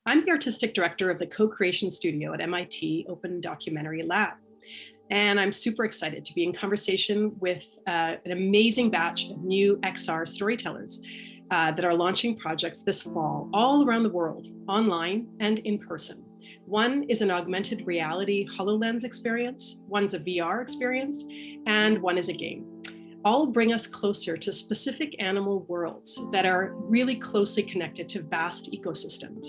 I'm the artistic director of the co-creation studio at MIT Open Documentary Lab. And I'm super excited to be in conversation with an amazing batch of new XR storytellers that are launching projects this fall all around the world, online and in person. One is an augmented reality HoloLens experience, one's a VR experience, and one is a game. All bring us closer to specific animal worlds that are really closely connected to vast ecosystems.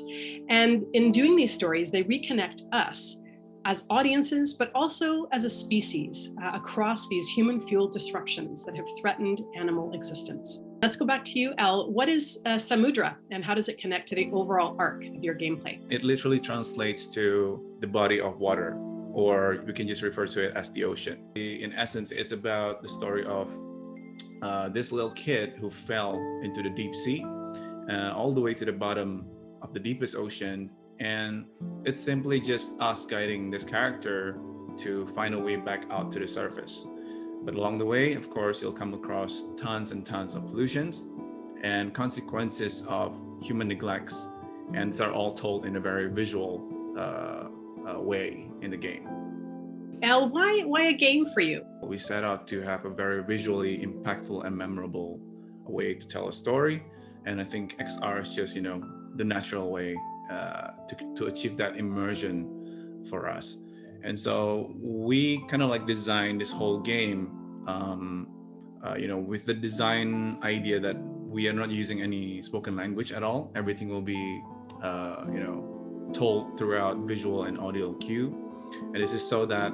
And in doing these stories, they reconnect us as audiences, but also as a species across these human-fueled disruptions that have threatened animal existence. Let's go back to you, Elle. What is Samudra, and how does it connect to the overall arc of your gameplay? It literally translates to the body of water, or we can just refer to it as the ocean. In essence, it's about the story of this little kid who fell into the deep sea, all the way to the bottom of the deepest ocean. And it's simply just us guiding this character to find a way back out to the surface. But along the way, of course, you'll come across tons and tons of pollutions and consequences of human neglects. And these are all told in a very visual way in the game. Elle, why a game for you? We set out to have a very visually impactful and memorable way to tell a story. And I think XR is just, the natural way to achieve that immersion for us. And so we kind of designed this whole game, with the design idea that we are not using any spoken language at all. Everything will be, told throughout visual and audio cue. And this is so that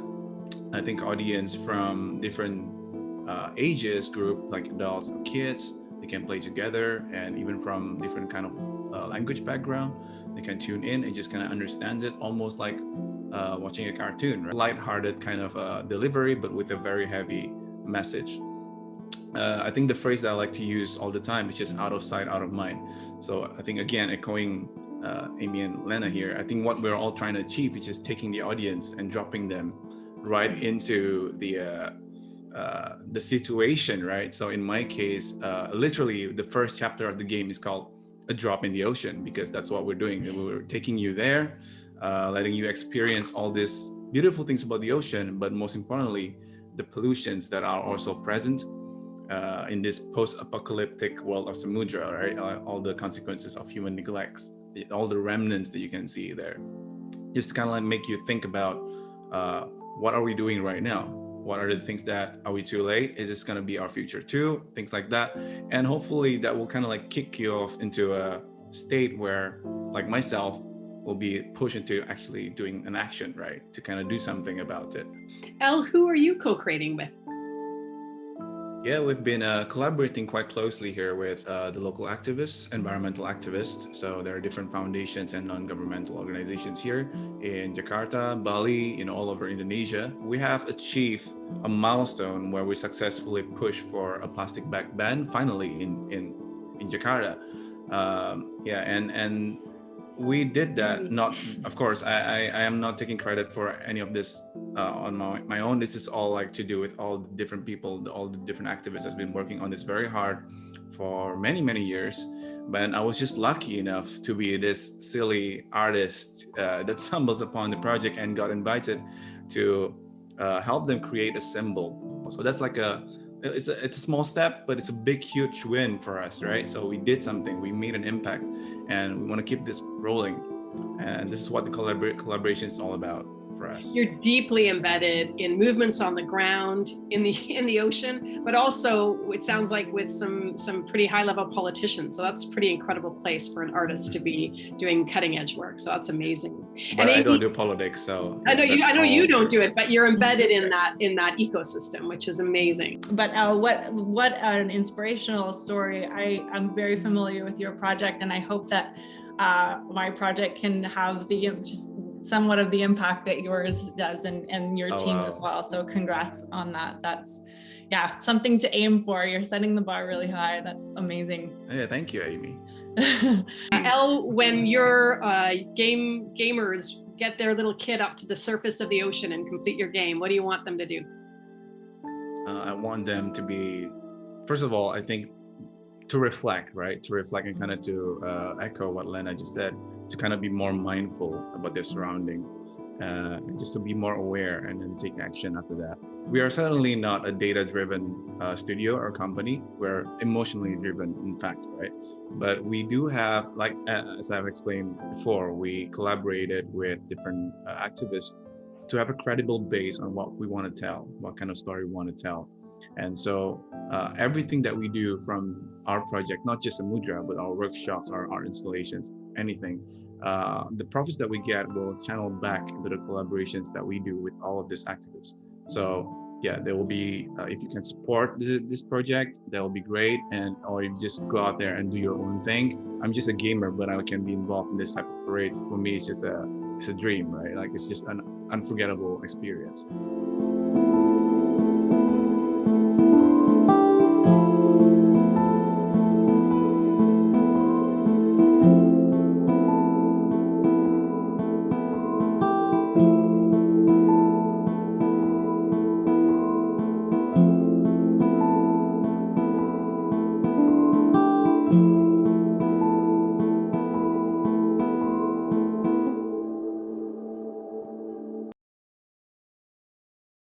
I think audience from different ages group, like adults and kids, they can play together, and even from different kind of language background, they can tune in and just kind of understand it, almost like watching a cartoon, right? Light-hearted kind of delivery, but with a very heavy message. I think the phrase that I like to use all the time is just out of sight, out of mind. So I think, again, echoing Amy and Lena here, I think what we're all trying to achieve is just taking the audience and dropping them right into the situation, right? So in my case, literally the first chapter of the game is called A Drop in the Ocean, because that's what we're doing. We're taking you there, letting you experience all these beautiful things about the ocean, but most importantly, the pollutions that are also present in this post-apocalyptic world of Samudra, right? All the consequences of human neglects, all the remnants that you can see there. Just to kind of make you think about what are we doing right now? What are the things that, are we too late? Is this going to be our future too? Things like that. And hopefully that will kind of kick you off into a state where, like myself, will be pushed into actually doing an action, right? To kind of do something about it. Elle, who are you co-creating with? Yeah, we've been collaborating quite closely here with the local activists, environmental activists. So there are different foundations and non-governmental organizations here in Jakarta, Bali, all over Indonesia. We have achieved a milestone where we successfully pushed for a plastic bag ban finally in Jakarta. And we did that. Not, of course, I am not taking credit for any of this on my own. This is all to do with all the different people, all the different activists has been working on this very hard for many years. But I was just lucky enough to be this silly artist that stumbles upon the project and got invited to help them create a symbol. So that's it's a small step, but it's a big, huge win for us, right? So we did something, we made an impact, and we want to keep this rolling. And this is what the collaboration is all about for us. You're deeply embedded in movements on the ground, in the ocean, but also it sounds like with some pretty high-level politicians. So that's a pretty incredible place for an artist to be doing cutting-edge work. So that's amazing. But I don't do politics, so I know you don't do it, but you're embedded in that ecosystem, which is amazing. But what an inspirational story! I'm very familiar with your project, and I hope that my project can have just somewhat of the impact that yours does and your team as well. So congrats on that. That's something to aim for. You're setting the bar really high. That's amazing. Yeah, thank you, Amy. Elle, when your gamers get their little kid up to the surface of the ocean and complete your game, what do you want them to do? I want them to be, first of all, I think to reflect, right? To reflect and kind of to echo what Lena just said, to kind of be more mindful about their surrounding, just to be more aware and then take action after that. We are certainly not a data-driven studio or company. We're emotionally driven, in fact, right? But we do have, like, as I've explained before, we collaborated with different activists to have a credible base on what we want to tell, what kind of story we want to tell. And so everything that we do from our project, not just Samudra, but our workshops, our art installations, anything, the profits that we get will channel back into the collaborations that we do with all of these activists. So yeah, there will be, if you can support this project, that will be great. And, or you just go out there and do your own thing. I'm just a gamer, but I can be involved in this type of parades. For me, it's just it's a dream, right? Like, it's just an unforgettable experience.